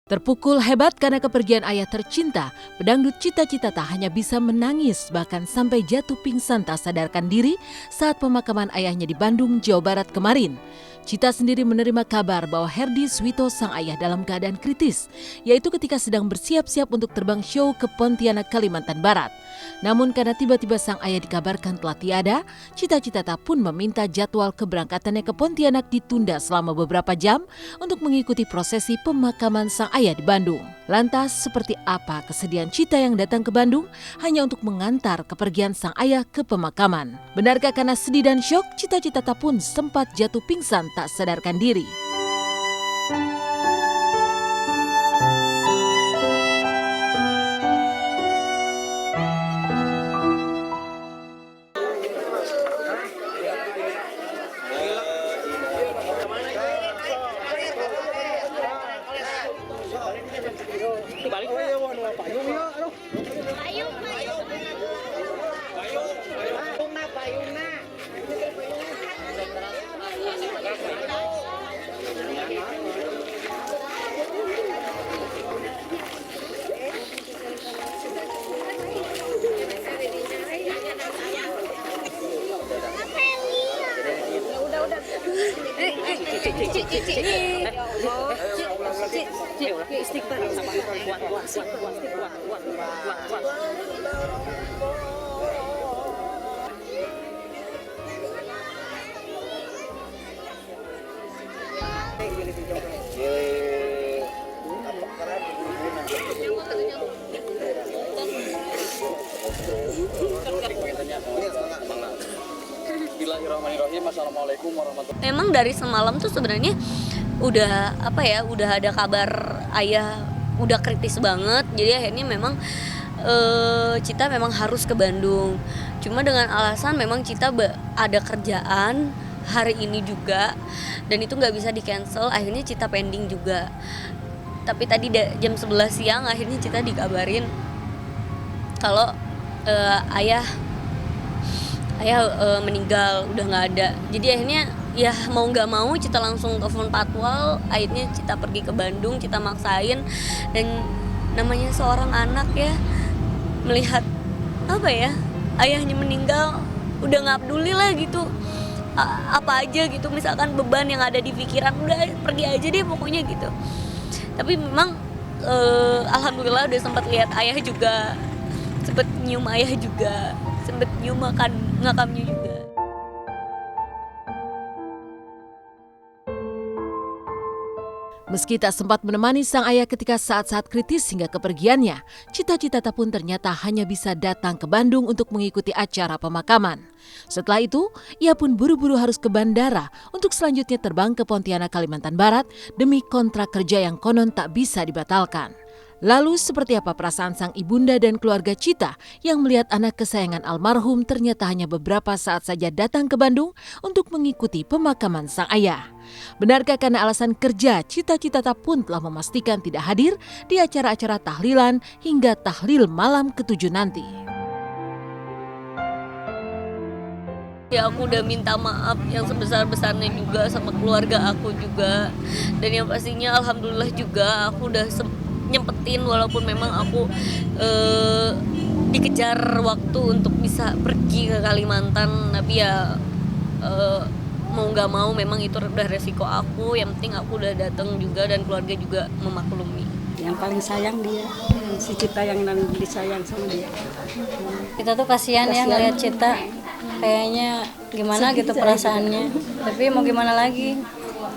Terpukul hebat karena kepergian ayah tercinta, pedangdut Cita Citata hanya bisa menangis bahkan sampai jatuh pingsan tak sadarkan diri saat pemakaman ayahnya di Bandung, Jawa Barat kemarin. Cita sendiri menerima kabar bahwa Herdi Suwito sang ayah dalam keadaan kritis, yaitu ketika sedang bersiap-siap untuk terbang show ke Pontianak, Kalimantan Barat. Namun karena tiba-tiba sang ayah dikabarkan telah tiada, Cita Citata pun meminta jadwal keberangkatannya ke Pontianak ditunda selama beberapa jam untuk mengikuti prosesi pemakaman sang ayah di Bandung. Lantas seperti apa kesedihan Cita yang datang ke Bandung hanya untuk mengantar kepergian sang ayah ke pemakaman? Benarkah karena sedih dan syok, Cita Citata pun sempat jatuh pingsan tak sadarkan diri? Memang dari semalam tuh sebenarnya udah ada kabar ayah udah kritis banget. Jadi akhirnya memang Cita memang harus ke Bandung. Cuma dengan alasan memang Cita ada kerjaan hari ini juga dan itu nggak bisa di cancel. Akhirnya Cita pending juga. Tapi tadi jam 11 siang akhirnya Cita dikabarin kalau ayah meninggal, udah nggak ada. Jadi akhirnya ya mau nggak mau Cita langsung telepon patwal. Akhirnya Cita pergi ke Bandung, Cita maksain. Dan namanya seorang anak ya, melihat ayahnya meninggal udah nggak peduli lah gitu apa aja gitu, misalkan beban yang ada di pikiran udah pergi aja deh pokoknya gitu. Tapi memang alhamdulillah udah sempat lihat ayah juga, sempet nyium ayah juga, sempet nyium ngakamnya juga. Meski tak sempat menemani sang ayah ketika saat-saat kritis hingga kepergiannya, Cita Citata pun ternyata hanya bisa datang ke Bandung untuk mengikuti acara pemakaman. Setelah itu, ia pun buru-buru harus ke bandara untuk selanjutnya terbang ke Pontianak, Kalimantan Barat demi kontrak kerja yang konon tak bisa dibatalkan. Lalu seperti apa perasaan sang ibunda dan keluarga Cita yang melihat anak kesayangan almarhum ternyata hanya beberapa saat saja datang ke Bandung untuk mengikuti pemakaman sang ayah? Benarkah karena alasan kerja, Cita Citata pun telah memastikan tidak hadir di acara-acara tahlilan hingga tahlil malam ke-7 nanti? Ya aku udah minta maaf yang sebesar-besarnya juga sama keluarga aku juga. Dan yang pastinya alhamdulillah juga aku udah nyempetin walaupun memang aku dikejar waktu untuk bisa pergi ke Kalimantan. Tapi ya mau gak mau memang itu udah resiko aku. Yang penting aku udah datang juga dan keluarga juga memaklumi. Yang paling sayang dia, si Cita yang disayang sama dia. Kita tuh kasihan ya ngeliat Cita, kayaknya gimana gitu perasaannya. Tapi mau gimana lagi,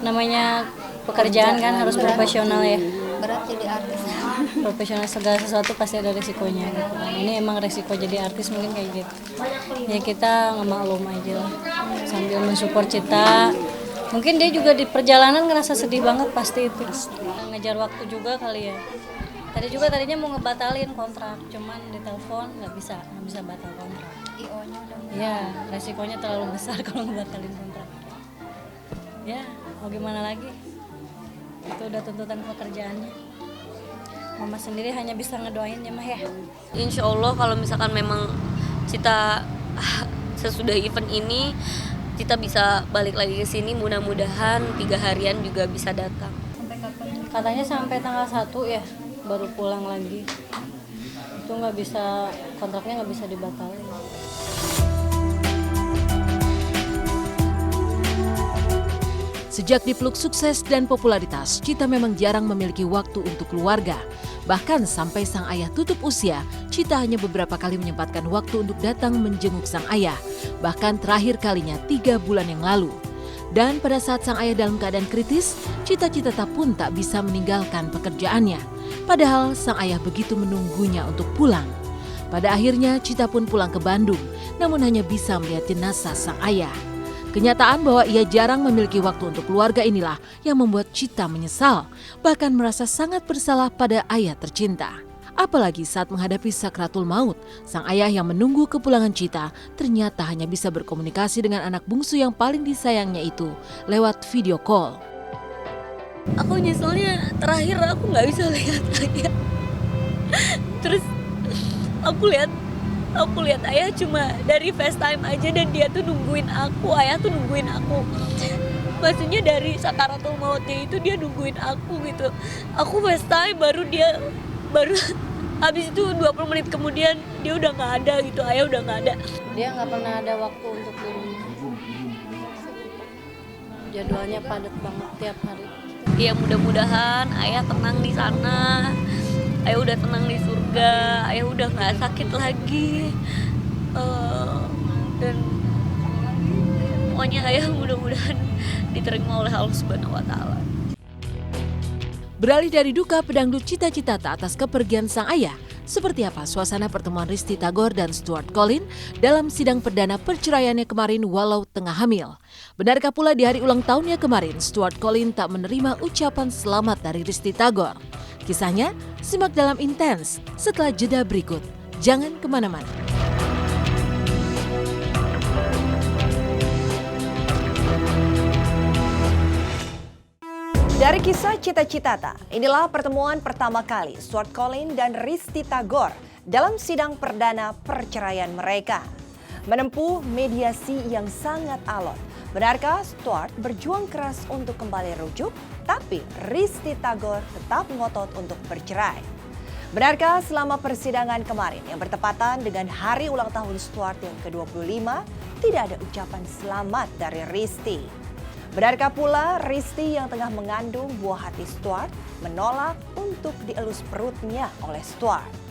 namanya pekerjaan kan harus profesional ya. Berat jadi artis. Profesional, segala sesuatu pasti ada resikonya gitu. Ini emang resiko jadi artis mungkin kayak gitu. Ya kita ngemaklum aja lah, sambil mensupport Cita. Mungkin dia juga di perjalanan ngerasa sedih banget pasti itu. Ngejar waktu juga kali ya. Tadinya mau ngebatalin kontrak, cuman ditelepon nggak bisa batal kontrak. IO-nya udah. Ya, resikonya terlalu besar kalau ngebatalin kontrak. Ya, mau gimana lagi? Itu udah tuntutan pekerjaannya. Mama sendiri hanya bisa ngedoain ya Mah ya. Insya Allah kalau misalkan memang Cita sesudah event ini Cita bisa balik lagi ke sini, mudah-mudahan 3 harian juga bisa datang. Sampai kapan? Katanya sampai tanggal 1 ya baru pulang lagi. Itu nggak bisa, kontraknya nggak bisa dibatalin. Sejak dipeluk sukses dan popularitas, Cita memang jarang memiliki waktu untuk keluarga. Bahkan sampai sang ayah tutup usia, Cita hanya beberapa kali menyempatkan waktu untuk datang menjenguk sang ayah. Bahkan terakhir kalinya 3 bulan yang lalu. Dan pada saat sang ayah dalam keadaan kritis, Cita-Cita pun tak bisa meninggalkan pekerjaannya. Padahal sang ayah begitu menunggunya untuk pulang. Pada akhirnya Cita pun pulang ke Bandung, namun hanya bisa melihat jenazah sang ayah. Kenyataan bahwa ia jarang memiliki waktu untuk keluarga inilah yang membuat Cita menyesal, bahkan merasa sangat bersalah pada ayah tercinta. Apalagi saat menghadapi sakratul maut, sang ayah yang menunggu kepulangan Cita ternyata hanya bisa berkomunikasi dengan anak bungsu yang paling disayangnya itu lewat video call. Aku nyeselnya terakhir aku nggak bisa lihat ayah. Terus aku lihat ayah cuma dari FaceTime aja dan dia tuh nungguin aku, ayah tuh nungguin aku. Maksudnya dari sakaratul mautnya itu dia nungguin aku gitu. Aku FaceTime baru habis itu 20 menit kemudian dia udah nggak ada gitu, ayah udah nggak ada. Dia nggak pernah ada waktu untuk di rumah. Jadwalnya padat banget tiap hari. Ya mudah-mudahan ayah tenang di sana. Ayah udah tenang di surga, ayah udah nggak sakit lagi, dan pokoknya ayah mudah-mudahan diterima oleh Allah Subhanahu Wa Taala. Beralih dari duka pedangdut Cita-Cita atas kepergian sang ayah, seperti apa suasana pertemuan Risty Tagor dan Stuart Collin dalam sidang perdana perceraiannya kemarin walau tengah hamil? Benarkah pula di hari ulang tahunnya kemarin, Stuart Collin tak menerima ucapan selamat dari Risty Tagor? Kisahnya simak dalam Intens setelah jeda berikut. Jangan kemana-mana. Dari kisah Cita-Citata, inilah pertemuan pertama kali Stuart Collin dan Risty Tagor dalam sidang perdana perceraian mereka. Menempuh mediasi yang sangat alot. Benarkah Stuart berjuang keras untuk kembali rujuk, tapi Risty Tagor tetap ngotot untuk bercerai? Benarkah selama persidangan kemarin yang bertepatan dengan hari ulang tahun Stuart yang ke-25, tidak ada ucapan selamat dari Risty? Benarkah pula Risty yang tengah mengandung buah hati Stuart menolak untuk dielus perutnya oleh Stuart?